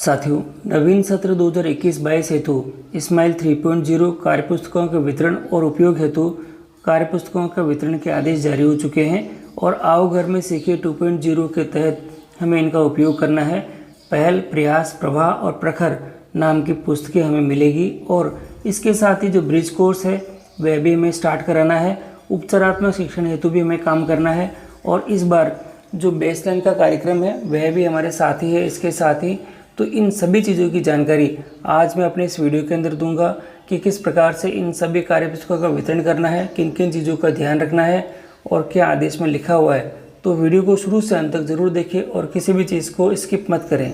साथियों, नवीन सत्र 2021-22 हेतु स्माइल 3.0 कार्यपुस्तकों के वितरण और उपयोग हेतु कार्यपुस्तकों का वितरण के आदेश जारी हो चुके हैं और आओ घर में सीखिए 2.0 के तहत हमें इनका उपयोग करना है। पहल, प्रयास, प्रवाह और प्रखर नाम की पुस्तकें हमें मिलेगी और इसके साथ ही जो ब्रिज कोर्स है वह भी हमें स्टार्ट कराना है। उपचारात्मक शिक्षण हेतु भी हमें काम करना है और इस बार जो बेसलाइन का कार्यक्रम है वह भी हमारे साथ ही है। इसके साथ ही तो इन सभी चीज़ों की जानकारी आज मैं अपने इस वीडियो के अंदर दूंगा कि किस प्रकार से इन सभी कार्यपुस्तकों का वितरण करना है, किन किन चीज़ों का ध्यान रखना है और क्या आदेश में लिखा हुआ है। तो वीडियो को शुरू से अंत तक जरूर देखें और किसी भी चीज़ को स्किप मत करें।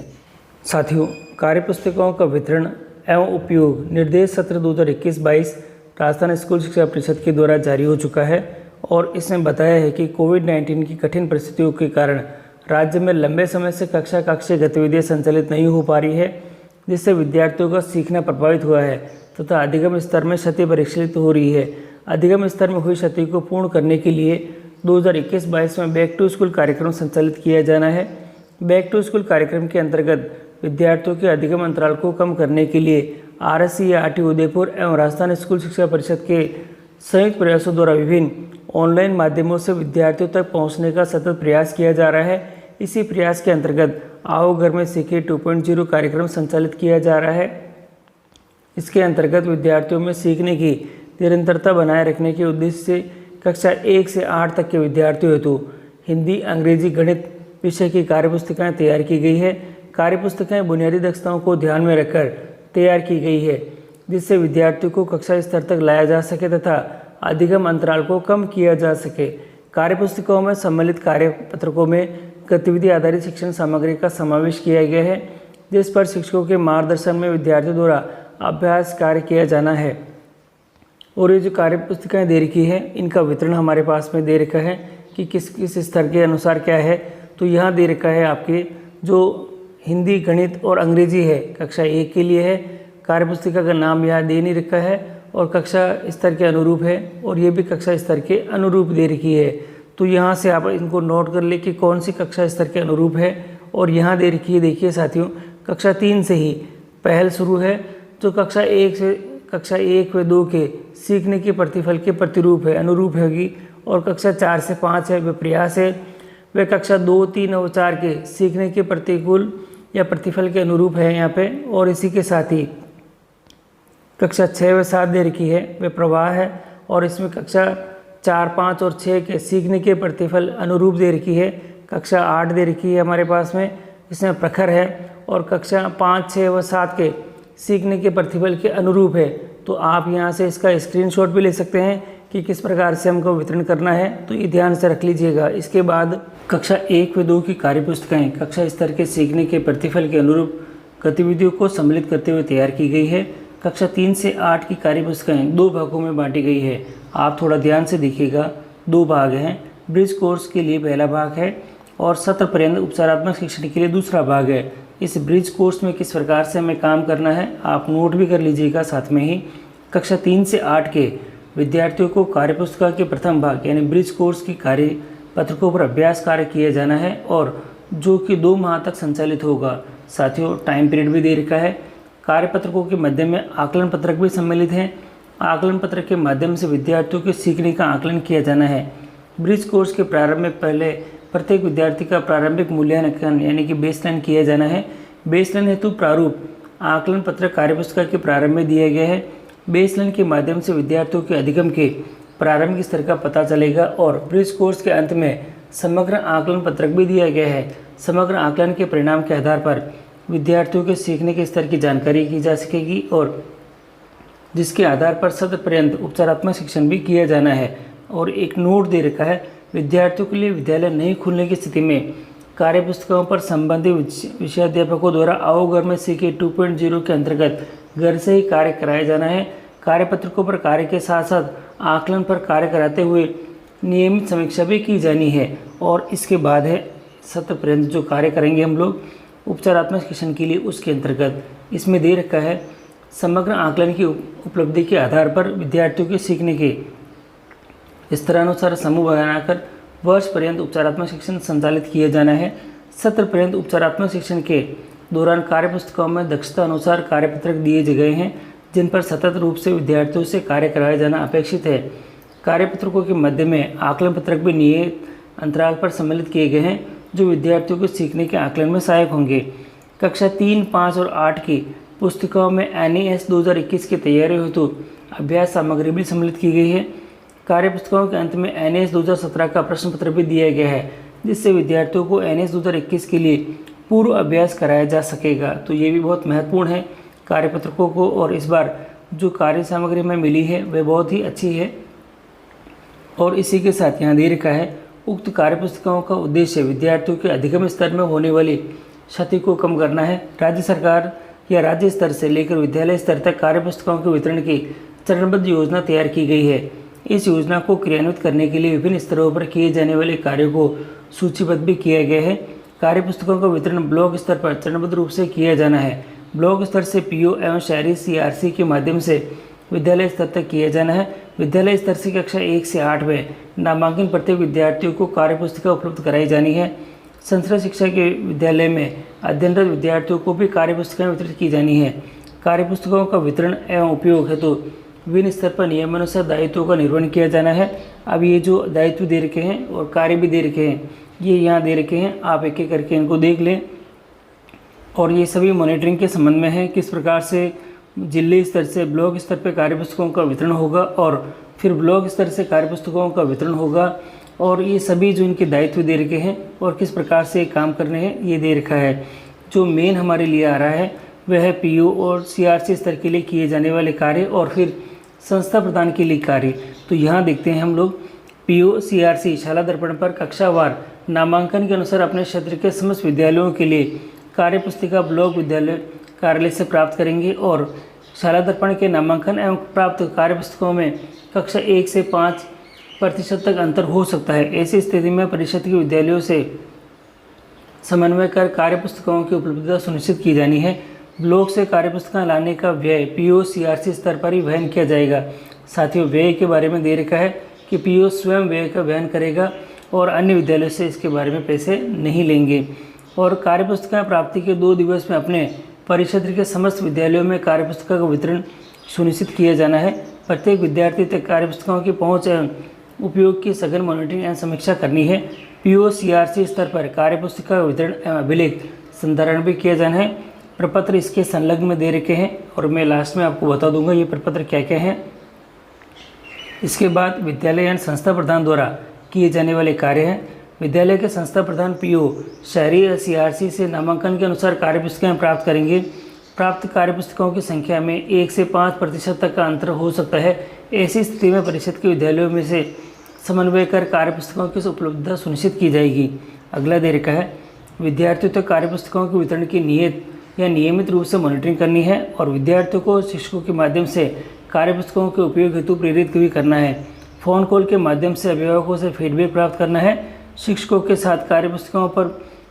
साथियों, कार्यपुस्तकों का वितरण एवं उपयोग निर्देश सत्र 2021-22 राजस्थान स्कूल शिक्षा परिषद के द्वारा जारी हो चुका है और इसमें बताया है कि कोविड-19 की कठिन परिस्थितियों के कारण राज्य में लंबे समय से कक्षीय गतिविधियां संचालित नहीं हो पा रही है, जिससे विद्यार्थियों का सीखना प्रभावित हुआ है तथा अधिगम स्तर में क्षति परिलक्षित हो रही है। अधिगम स्तर में हुई क्षति को पूर्ण करने के लिए 2021-22 में बैक टू स्कूल कार्यक्रम संचालित किया जाना है। बैक टू स्कूल कार्यक्रम के अंतर्गत विद्यार्थियों के अधिगम अंतराल को कम करने के लिए RSC उदयपुर एवं राजस्थान स्कूल शिक्षा परिषद के संयुक्त प्रयासों द्वारा विभिन्न ऑनलाइन माध्यमों से विद्यार्थियों तक पहुंचने का सतत प्रयास किया जा रहा है। इसी प्रयास के अंतर्गत आओ घर में सीखिए 2.0 कार्यक्रम संचालित किया जा रहा है। इसके अंतर्गत विद्यार्थियों में सीखने की निरंतरता बनाए रखने के उद्देश्य से कक्षा 1 से 8 तक के विद्यार्थियों हेतु हिंदी, अंग्रेजी, गणित विषय की कार्यपुस्तिकाएँ तैयार की गई है। कार्यपुस्तिकाएँ बुनियादी दक्षताओं को ध्यान में रखकर तैयार की गई है, जिससे विद्यार्थियों को कक्षा स्तर तक लाया जा सके तथा अधिगम अंतराल को कम किया जा सके। कार्यपुस्तिकाओं में सम्मिलित कार्यपत्रकों में गतिविधि आधारित शिक्षण सामग्री का समावेश किया गया है, जिस पर शिक्षकों के मार्गदर्शन में विद्यार्थियों द्वारा अभ्यास कार्य किया जाना है। और ये जो कार्यपुस्तिकाएँ दे रखी है इनका वितरण हमारे पास में दे रखा है कि किस किस स्तर के अनुसार क्या है। तो यहाँ दे रखा है आपके जो हिंदी, गणित और अंग्रेजी है कक्षा 1 के लिए है। कार्यपुस्तिका का नाम यहाँ दे नहीं रखा है और कक्षा स्तर के अनुरूप है और ये भी कक्षा स्तर के अनुरूप दे रखी है। तो यहाँ से आप इनको नोट कर ले कि कौन सी कक्षा स्तर के अनुरूप है। और यहाँ दे रखी है, देखिए साथियों, कक्षा 3 से ही पहल शुरू है जो कक्षा 1 व 2 के सीखने के प्रतिफल के प्रतिरूप है, अनुरूप होगी। और कक्षा 4 से 5 है वह प्रयास है। वह कक्षा 2, 3 और 4 के सीखने के प्रतिकूल या प्रतिफल के अनुरूप है यहाँ पे। और इसी के साथ ही कक्षा 6 व 7 दे रखी है वह प्रवाह है और इसमें कक्षा 4, 5 और 6 के सीखने के प्रतिफल अनुरूप दे रखी है। कक्षा 8 दे रखी है हमारे पास में, इसमें प्रखर है और कक्षा 5, 6 व 7 के सीखने के प्रतिफल के अनुरूप है। तो आप यहाँ से इसका स्क्रीनशॉट भी ले सकते हैं कि किस प्रकार से हमको वितरण करना है, तो ये ध्यान से रख लीजिएगा। इसके बाद कक्षा 1 व 2 की कार्यपुस्तकें कक्षा स्तर के सीखने के प्रतिफल के अनुरूप गतिविधियों को सम्मिलित करते हुए तैयार की गई है। कक्षा 3 से 8 की कार्यपुस्तकें 2 भागों में बांटी गई है। आप थोड़ा ध्यान से देखिएगा, 2 भाग हैं। ब्रिज कोर्स के लिए पहला भाग है और सत्र पर्यंत उपचारात्मक शिक्षण के लिए दूसरा भाग है। इस ब्रिज कोर्स में किस प्रकार से हमें काम करना है आप नोट भी कर लीजिएगा साथ में ही। कक्षा 3 से 8 के विद्यार्थियों को कार्यपुस्तिका के प्रथम भाग यानी ब्रिज कोर्स की कार्य पत्रकों पर अभ्यास कार्य किया जाना है और जो कि 2 माह तक संचालित होगा। साथियों, टाइम पीरियड भी दे रखा है। कार्यपत्रकों के माध्यम में आकलन पत्रक भी सम्मिलित हैं। आकलन पत्रक के माध्यम से विद्यार्थियों के सीखने का आकलन किया जाना है। ब्रिज कोर्स के प्रारंभ में पहले प्रत्येक विद्यार्थी का प्रारंभिक मूल्यांकन यानी कि बेसलाइन किया जाना है। बेसलाइन हेतु प्रारूप आकलन पत्रक कार्यपुस्तिका के प्रारंभ में दिया गया है। बेसलाइन के माध्यम से विद्यार्थियों के अधिगम के प्रारंभिक स्तर का पता चलेगा और ब्रिज कोर्स के अंत में समग्र आकलन पत्रक भी दिया गया है। समग्र आकलन के परिणाम के आधार पर विद्यार्थियों के सीखने के स्तर की जानकारी की जा सकेगी और जिसके आधार पर सत्र पर्यंत उपचारात्मक शिक्षण भी किया जाना है। और एक नोट दे रखा है, विद्यार्थियों के लिए विद्यालय नहीं खुलने की स्थिति में कार्यपुस्तकों पर संबंधित विषयाध्यापकों द्वारा आओ घर में सीखिए 2.0 के अंतर्गत घर से ही कार्य कराया जाना है। कार्यपत्रकों पर कार्य के साथ साथ आकलन पर कार्य कराते हुए नियमित समीक्षा भी की जानी है। और इसके बाद है सत्र पर्यंत जो कार्य करेंगे हम लोग उपचारात्मक शिक्षण के लिए, उसके अंतर्गत इसमें दे रखा है समग्र आकलन की उपलब्धि के आधार पर विद्यार्थियों के सीखने के स्तरानुसार समूह बनाकर वर्ष पर्यंत उपचारात्मक शिक्षण संचालित किया जाना है। सत्र पर्यंत उपचारात्मक शिक्षण के दौरान कार्यपुस्तिकाओं में दक्षता अनुसार कार्यपत्रक दिए गए हैं जिन पर सतत रूप से विद्यार्थियों से कार्य कराया जाना अपेक्षित है। कार्यपत्रकों के मध्य में आकलन पत्रक भी नियत अंतराल पर सम्मिलित किए गए हैं जो विद्यार्थियों को सीखने के आकलन में सहायक होंगे। कक्षा 3, 5 और 8 की पुस्तिकाओं में NAS 2021 की तैयारी हेतु अभ्यास सामग्री भी सम्मिलित की गई है। कार्यपुस्तिकाओं के अंत में NAS 2017 का प्रश्न पत्र भी दिया गया है जिससे विद्यार्थियों को NAS 2021 के लिए पूर्व अभ्यास कराया जा सकेगा। तो ये भी बहुत महत्वपूर्ण है कार्यपत्रकों को, और इस बार जो कार्य सामग्री में मिली है वह बहुत ही अच्छी है। और इसी के साथ यहाँ दे रखा है, उक्त कार्यपुस्तिकाओं का उद्देश्य विद्यार्थियों के अधिगम स्तर में होने वाली क्षति को कम करना है। राज्य सरकार या राज्य स्तर से लेकर विद्यालय स्तर तक कार्यपुस्तिकाओं के वितरण की चरणबद्ध योजना तैयार की गई है। इस योजना को क्रियान्वित करने के लिए विभिन्न स्तरों पर किए जाने वाले कार्यों को सूचीबद्ध भी किया गया है। कार्यपुस्तकों का वितरण ब्लॉक स्तर पर चरणबद्ध रूप से किया जाना है। ब्लॉक स्तर से PO एवं शहरी CRC के माध्यम से विद्यालय स्तर तक किया जाना है। विद्यालय स्तर से कक्षा 1 से 8 में नामांकन प्रत्येक विद्यार्थियों को कार्यपुस्तिका उपलब्ध कराई जानी है। संस्कृत शिक्षा के विद्यालय में अध्ययनरत विद्यार्थियों को भी कार्यपुस्तिकाएं वितरित की जानी है। कार्यपुस्तकों का वितरण एवं उपयोग हेतु विभिन्न स्तर पर नियमानुसार दायित्वों का निर्वहन किया जाना है। अब ये जो दायित्व दे रखे हैं और कार्य भी दे रखे हैं, ये यहाँ दे रखे हैं, आप एक एक करके इनको देख लें। और ये सभी मॉनिटरिंग के संबंध में है, किस प्रकार से जिले स्तर से ब्लॉक स्तर पर कार्यपुस्तकों का वितरण होगा और फिर ब्लॉक स्तर से कार्यपुस्तकों का वितरण होगा, और ये सभी जो इनके दायित्व दे रखे हैं और किस प्रकार से काम करने हैं ये दे रखा है। जो मेन हमारे लिए आ रहा है वह है PO और CRC स्तर के लिए किए जाने वाले कार्य और फिर संस्था प्रदान के लिए कार्य। तो यहाँ देखते हैं हम लोग PO CRC शाला दर्पण पर कक्षावार नामांकन के अनुसार अपने क्षेत्र के समस्त विद्यालयों के लिए कार्यपुस्तिका ब्लॉक विद्यालय कार्यालय से प्राप्त करेंगे, और शाला दर्पण के नामांकन एवं प्राप्त कार्यपुस्तकों में कक्षा 1 से 5% तक अंतर हो सकता है। ऐसी स्थिति में परिषद के विद्यालयों से समन्वय कर कार्यपुस्तकों की उपलब्धता सुनिश्चित की जानी है। ब्लॉक से कार्यपुस्तकें लाने का व्यय PO CRC स्तर पर ही वहन किया जाएगा। साथियों, व्यय के बारे में दे रखा है कि PO स्वयं व्यय का वहन करेगा और अन्य विद्यालयों से इसके बारे में पैसे नहीं लेंगे। और कार्यपुस्तकें प्राप्ति के 2 दिवस में अपने परिक्षेत्र के समस्त विद्यालयों में कार्यपुस्तकों का वितरण सुनिश्चित किया जाना है। प्रत्येक विद्यार्थी तक कार्यपुस्तकों की पहुँच एवं उपयोग की सघन मॉनिटरिंग एवं समीक्षा करनी है। PO CRC स्तर पर कार्यपुस्तकों का वितरण एवं अभिलेख संधारण भी किया जाना है। प्रपत्र इसके संलग्न में दे रखे हैं और मैं लास्ट में आपको बता दूंगा ये प्रपत्र क्या क्या हैं। इसके बाद विद्यालय एवं संस्था प्रधान द्वारा किए जाने वाले कार्य हैं। विद्यालय के संस्था प्रधान PO शहरी या CRC से नामांकन के अनुसार कार्यपुस्तकें प्राप्त करेंगे। प्राप्त कार्यपुस्तकों की संख्या में 1 से 5% तक का अंतर हो सकता है। ऐसी स्थिति में परिषद के विद्यालयों में से समन्वय कर कार्यपुस्तकों की उपलब्धता सुनिश्चित की जाएगी। अगला दे रखा है, विद्यार्थियों तक कार्यपुस्तकों के वितरण की नियमित रूप से मॉनिटरिंग करनी है और विद्यार्थियों को शिक्षकों के माध्यम से कार्यपुस्तकों के उपयोग हेतु प्रेरित भी करना है। फ़ोन कॉल के माध्यम से अभिभावकों से फीडबैक प्राप्त करना है। शिक्षकों के साथ कार्यपुस्तकों पर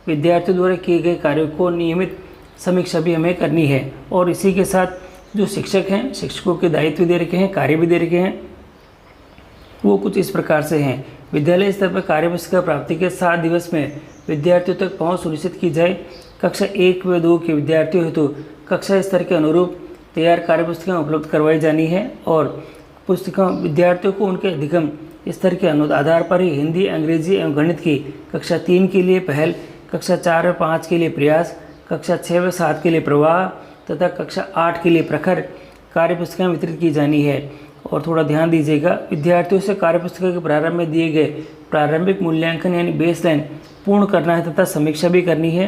विद्यार्थियों द्वारा किए गए कार्यों को नियमित समीक्षा भी हमें करनी है। और इसी के साथ जो शिक्षक हैं, शिक्षकों के दायित्व दे रखे हैं, कार्य भी दे रखे हैं, वो कुछ इस प्रकार से हैं। विद्यालय स्तर पर कार्यपुस्तक प्राप्ति के 7 दिवस में विद्यार्थियों तक पहुँच सुनिश्चित की जाए। कक्षा 1 व 2 के विद्यार्थियों हेतु कक्षा स्तर के अनुरूप तैयार कार्यपुस्तकें उपलब्ध करवाई जानी है और पुस्तकों विद्यार्थियों को उनके अधिगम स्तर के आधार पर ही हिंदी, अंग्रेजी एवं गणित की कक्षा 3 के लिए पहल, कक्षा 4 व 5 के लिए प्रयास, कक्षा 6 व 7 के लिए प्रवाह तथा कक्षा 8 के लिए प्रखर कार्यपुस्तकें वितरित की जानी है। और थोड़ा ध्यान दीजिएगा, विद्यार्थियों से कार्यपुस्तकों के प्रारंभ में दिए गए प्रारंभिक मूल्यांकन यानी बेसलाइन पूर्ण करना है तथा समीक्षा भी करनी है।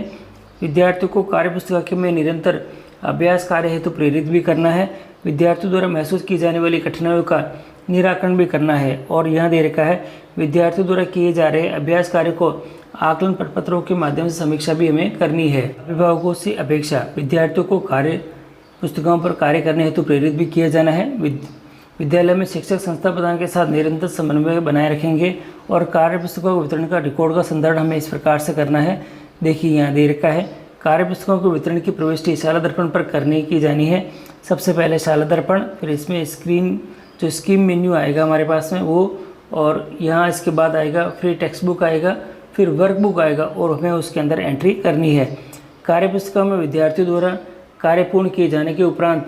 विद्यार्थियों को कार्यपुस्तकों में निरंतर अभ्यास कार्य हेतु प्रेरित भी करना है। विद्यार्थियों द्वारा महसूस की जाने वाली कठिनाइयों का निराकरण भी करना है। और यहाँ दे रखा है, विद्यार्थियों द्वारा किए जा रहे अभ्यास कार्य को आकलन प्रपत्रों के माध्यम से समीक्षा भी हमें करनी है। अभिभावकों से अपेक्षा, विद्यार्थियों को कार्य पुस्तकों पर कार्य करने हेतु प्रेरित भी किया जाना है। विद्यालय में शिक्षक संस्था प्रधान के साथ निरंतर समन्वय बनाए रखेंगे और कार्य पुस्तकों के वितरण का रिकॉर्ड का संदर्भ हमें इस प्रकार से करना है। देखिए यहाँ दे रखा है, कार्य पुस्तकों के वितरण की प्रविष्टि शाला दर्पण पर करने की जानी है। सबसे पहले शाला दर्पण, फिर इसमें स्कीम मेन्यू आएगा हमारे पास में वो, और यहाँ इसके बाद आएगा फ्री टेक्स्ट बुक आएगा, फिर वर्क बुक आएगा और हमें उसके अंदर एंट्री करनी है। कार्यपुस्तिका में विद्यार्थियों द्वारा कार्य पूर्ण किए जाने के उपरांत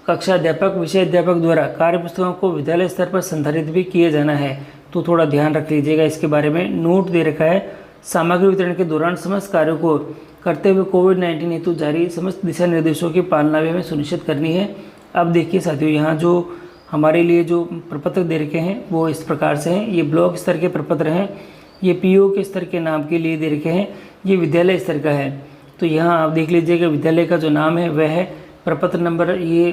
कक्षा अध्यापक विषय अध्यापक द्वारा कार्यपुस्तकों को विद्यालय स्तर पर संधारित भी किया जाना है। तो थोड़ा ध्यान रख लीजिएगा इसके बारे में। नोट दे रखा है, सामग्री वितरण के दौरान समस्त कार्यों को करते हुए कोविड-19 हेतु जारी समस्त दिशा निर्देशों की पालना भी हमें सुनिश्चित करनी है। अब देखिए साथियों, यहाँ जो हमारे लिए जो प्रपत्र दे रखे हैं वो इस प्रकार से हैं। ये ब्लॉक स्तर के प्रपत्र हैं, ये पीओ के स्तर के नाम के लिए दे रखे हैं, ये विद्यालय स्तर का है। तो यहाँ आप देख लीजिएगा विद्यालय का जो नाम है वह है, प्रपत्र नंबर ये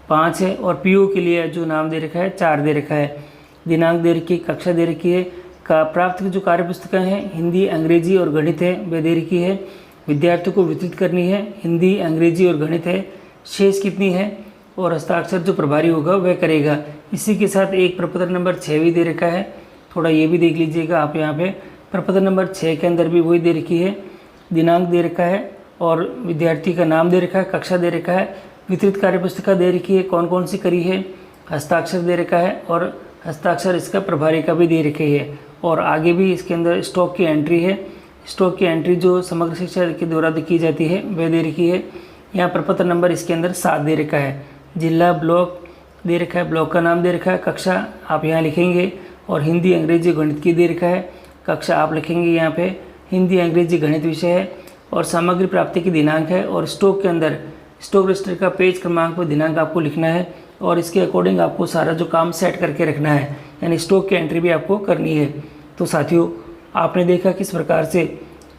5 है और पीओ के लिए जो नाम दे रखा है 4 दे रखा है। दिनांक दे रखी है, कक्षा दे रखी है, का प्राप्त की जो कार्य पुस्तिका है हिंदी, अंग्रेजी और गणित है वह दे रखी है। विद्यार्थियों को वितरित करनी है, हिंदी, अंग्रेजी और गणित है। शेष कितनी है और हस्ताक्षर जो प्रभारी होगा वह करेगा। इसी के साथ एक प्रपत्र नंबर 6 भी दे रखा है, थोड़ा ये भी देख लीजिएगा आप। यहाँ पे प्रपत्र नंबर 6 के अंदर भी वही दे रखी है, दिनांक दे रखा है और विद्यार्थी का नाम दे रखा है, कक्षा दे रखा है, वितरित कार्य पुस्तिका दे रखी है, कौन कौन सी करी है, हस्ताक्षर दे रखा है और हस्ताक्षर इसका प्रभारी का भी दे रखी है। और आगे भी इसके अंदर स्टॉक की एंट्री है, स्टॉक की एंट्री जो समग्र शिक्षा के द्वारा की जाती है वह दे रखी है। यहाँ प्रपत्र नंबर इसके अंदर 7 दे रखा है, जिला ब्लॉक दे रखा है, ब्लॉक का नाम दे रखा है, कक्षा आप यहाँ लिखेंगे और हिंदी, अंग्रेजी, गणित की दे रखा है। कक्षा आप लिखेंगे यहाँ पे हिंदी, अंग्रेजी, गणित विषय है और सामग्री प्राप्ति की दिनांक है। और स्टॉक के अंदर स्टॉक रजिस्टर का पेज क्रमांक पर दिनांक आपको लिखना है और इसके अकॉर्डिंग आपको सारा जो काम सेट करके रखना है, यानी स्टॉक की एंट्री भी आपको करनी है। तो साथियों, आपने देखा किस प्रकार से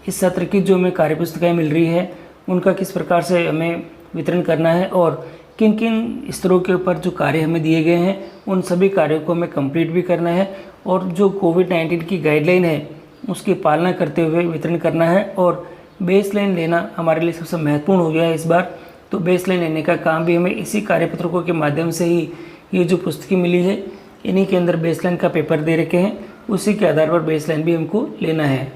इस सत्र की जो हमें कार्यपुस्तिकाएँ मिल रही है उनका किस प्रकार से हमें वितरण करना है और किन किन स्तरों के ऊपर जो कार्य हमें दिए गए हैं उन सभी कार्यों को हमें कंप्लीट भी करना है और जो कोविड-19 की गाइडलाइन है उसकी पालना करते हुए वितरण करना है। और बेसलाइन लेना हमारे लिए सबसे महत्वपूर्ण हो गया है इस बार। तो बेसलाइन लेने का काम भी हमें इसी कार्यपत्रकों के माध्यम से ही, ये जो पुस्तकें मिली है इन्हीं के अंदर बेसलाइन का पेपर दे रखे हैं, उसी के आधार पर बेसलाइन भी हमको लेना है।